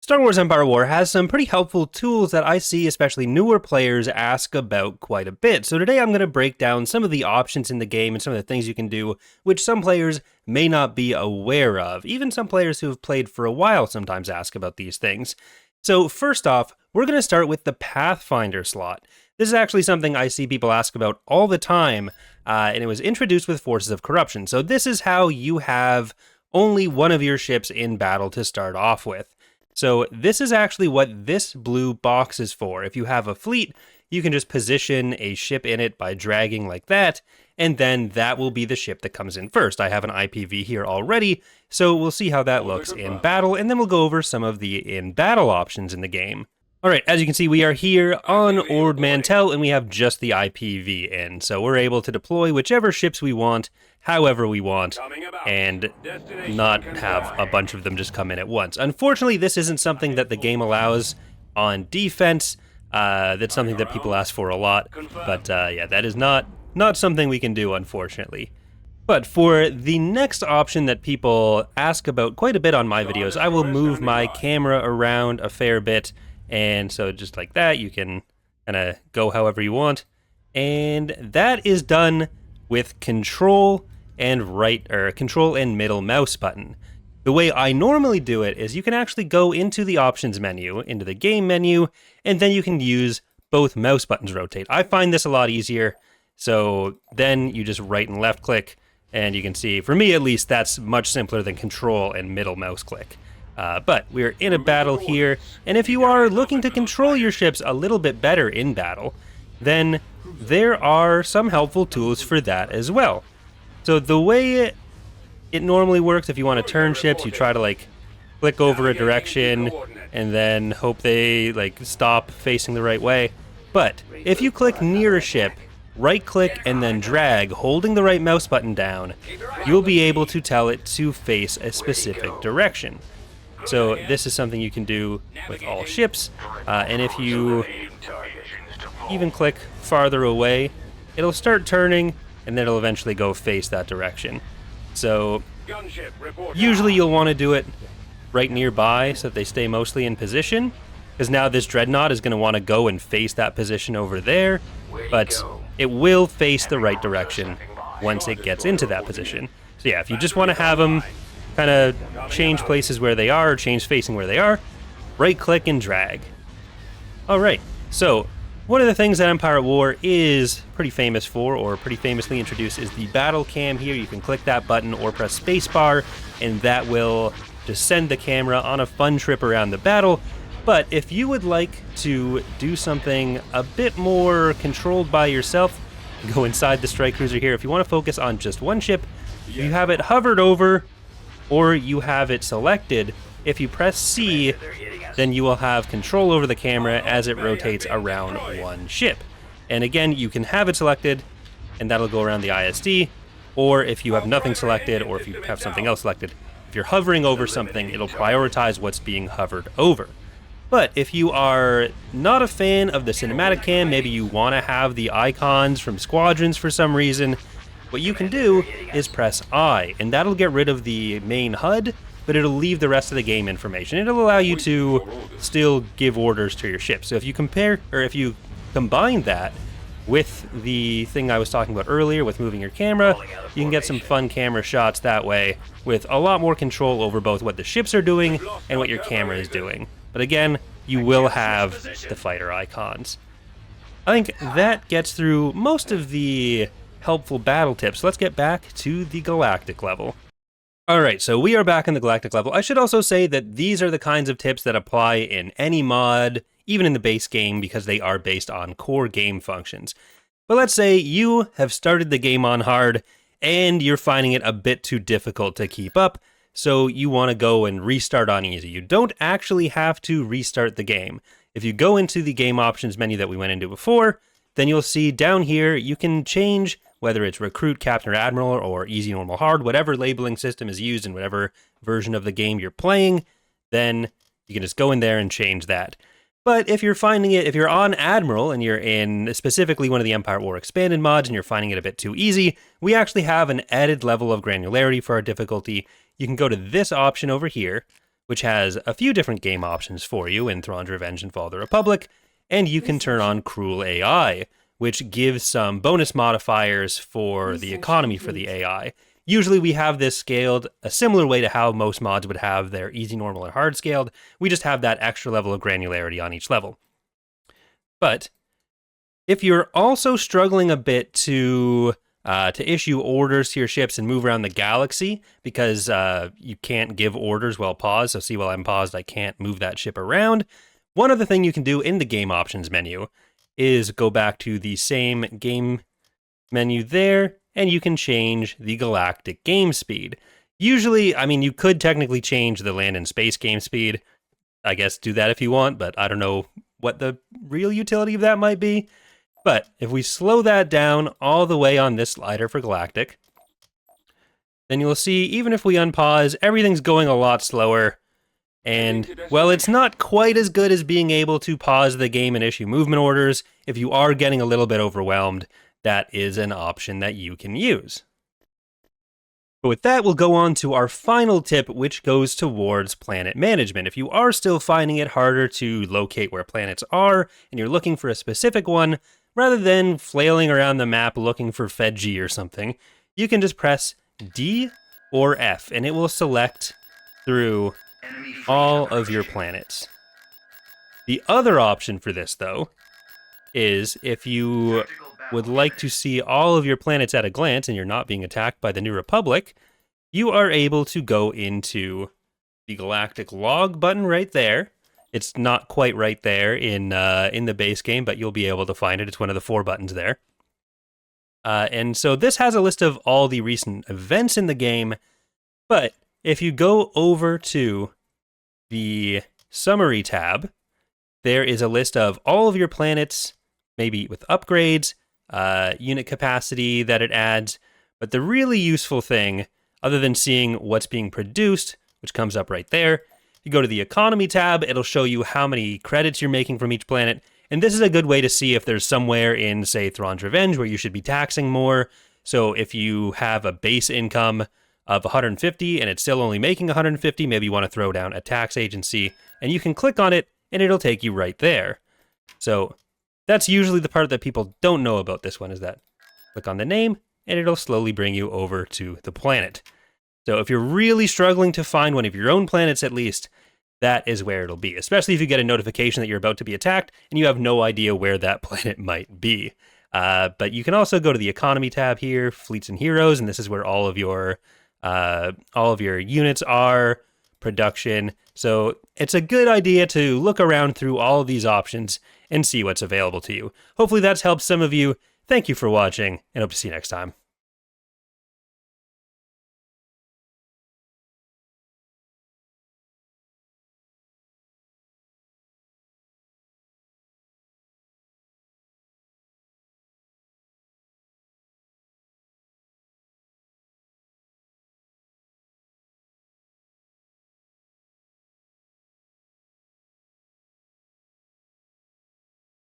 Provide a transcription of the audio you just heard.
Star Wars Empire War has some pretty helpful tools that I see especially newer players ask about quite a bit. So today I'm going to break down some of the options in the game and some of the things you can do, which some players may not be aware of. Even some players who have played for a while sometimes ask about these things. So first off, we're going to start with the Pathfinder slot. This is actually something I see people ask about all the time, and it was introduced with Forces of Corruption. So this is how you have only one of your ships in battle to start off with. So this is actually what this blue box is for. If you have a fleet, you can just position a ship in it by dragging like that, and then that will be the ship that comes in first. I have an IPV here already, so we'll see how that looks in battle, and then we'll go over some of the in-battle options in the game. Alright, as you can see, we are here on Ord Mantell, and we have just the IPV in, so we're able to deploy whichever ships we want, however we want, and not have a bunch of them just come in at once. Unfortunately, this isn't something that the game allows on defense. That's something that people ask for a lot, but yeah, that is not something we can do, unfortunately. But for the next option that people ask about quite a bit on my videos, I will move my camera around a fair bit, and so just like that, you can kind of go however you want. And that is done with control and control and middle mouse button. The way I normally do it is you can actually go into the options menu, into the game menu, and then you can use both mouse buttons rotate. I find this a lot easier, so then you just right and left click, and you can see, for me at least, that's much simpler than control and middle mouse click. But we're in a battle here, and if you are looking to control your ships a little bit better in battle, then there are some helpful tools for that as well. So the way it normally works, if you want to turn ships, you try to like click over a direction and then hope they like stop facing the right way. But if you click near a ship, right click and then drag, holding the right mouse button down, you'll be able to tell it to face a specific direction. So this is something you can do with all ships, and if you even click farther away, it'll start turning, and then it'll eventually go face that direction. So usually you'll want to do it right nearby so that they stay mostly in position, because now this dreadnought is going to want to go and face that position over there, but it will face the right direction once it gets into that position. So yeah, if you just want to have them kind of change places where they are, or change facing where they are, right click and drag. Alright, so one of the things that Empire at War is pretty famous for, or pretty famously introduced, is the battle cam here. You can click that button or press spacebar, and that will just send the camera on a fun trip around the battle. But if you would like to do something a bit more controlled by yourself, go inside the strike cruiser here. If you want to focus on just one ship, you have it hovered over, or you have it selected. If you press C, then you will have control over the camera as it rotates around one ship. And again, you can have it selected, and that'll go around the ISD, or if you have nothing selected, or if you have something else selected, if you're hovering over something, it'll prioritize what's being hovered over. But if you are not a fan of the cinematic cam, maybe you want to have the icons from squadrons for some reason, what you can do is press I, and that'll get rid of the main HUD, but it'll leave the rest of the game information. It'll allow you to still give orders to your ship. So if you if you combine that with the thing I was talking about earlier with moving your camera, you can get some fun camera shots that way with a lot more control over both what the ships are doing and what your camera is doing. But again, you will have the fighter icons. I think that gets through most of the helpful battle tips. Let's get back to the Galactic level. Alright, so we are back in the Galactic level. I should also say that these are the kinds of tips that apply in any mod, even in the base game, because they are based on core game functions. But let's say you have started the game on hard, and you're finding it a bit too difficult to keep up, so you want to go and restart on easy. You don't actually have to restart the game. If you go into the game options menu that we went into before, then you'll see down here you can change whether it's recruit, captain, or admiral, or easy, normal, hard, whatever labeling system is used in whatever version of the game you're playing, then you can just go in there and change that. But if you're finding it, if you're on Admiral and you're in specifically one of the Empire at War expanded mods and you're finding it a bit too easy, we actually have an added level of granularity for our difficulty. You can go to this option over here, which has a few different game options for you in Thrawn's Revenge and Fall of the Republic, and you can turn on Cruel AI, which gives some bonus modifiers for the economy for the AI. Usually we have this scaled a similar way to how most mods would have their easy, normal, and hard scaled. We just have that extra level of granularity on each level. But if you're also struggling a bit to issue orders to your ships and move around the galaxy, because you can't give orders while paused, so see, while I'm paused, I can't move that ship around, one other thing you can do in the game options menu is go back to the same game menu there, and you can change the galactic game speed. Usually, I mean, you could technically change the land and space game speed. I guess do that if you want, but I don't know what the real utility of that might be. But if we slow that down all the way on this slider for galactic, then you'll see, even if we unpause, everything's going a lot slower. And, well, it's not quite as good as being able to pause the game and issue movement orders. If you are getting a little bit overwhelmed, that is an option that you can use. But with that, we'll go on to our final tip, which goes towards planet management. If you are still finding it harder to locate where planets are, and you're looking for a specific one, rather than flailing around the map looking for Fedji or something, you can just press D or F, and it will select through all of your planets. The other option for this, though, is if you would like to see all of your planets at a glance and you're not being attacked by the New Republic, you are able to go into the Galactic log button right there. It's not quite right there in the base game, but you'll be able to find it. It's one of the 4 buttons there. And so this has a list of all the recent events in the game, but if you go over to the Summary tab, there is a list of all of your planets, maybe with upgrades, unit capacity that it adds, but the really useful thing, other than seeing what's being produced, which comes up right there, if you go to the Economy tab, it'll show you how many credits you're making from each planet, and this is a good way to see if there's somewhere in, say, Thrawn's Revenge where you should be taxing more. So if you have a base income of 150 and it's still only making 150, maybe you want to throw down a tax agency, and you can click on it and it'll take you right there. So that's usually the part that people don't know about this one, is that click on the name and it'll slowly bring you over to the planet. So if you're really struggling to find one of your own planets, at least, that is where it'll be, especially if you get a notification that you're about to be attacked and you have no idea where that planet might be. But you can also go to the Economy tab here, Fleets and Heroes, and this is where all of your units are, production. So it's a good idea to look around through all of these options and see what's available to you. Hopefully that's helped some of you. Thank you for watching, and hope to see you next time.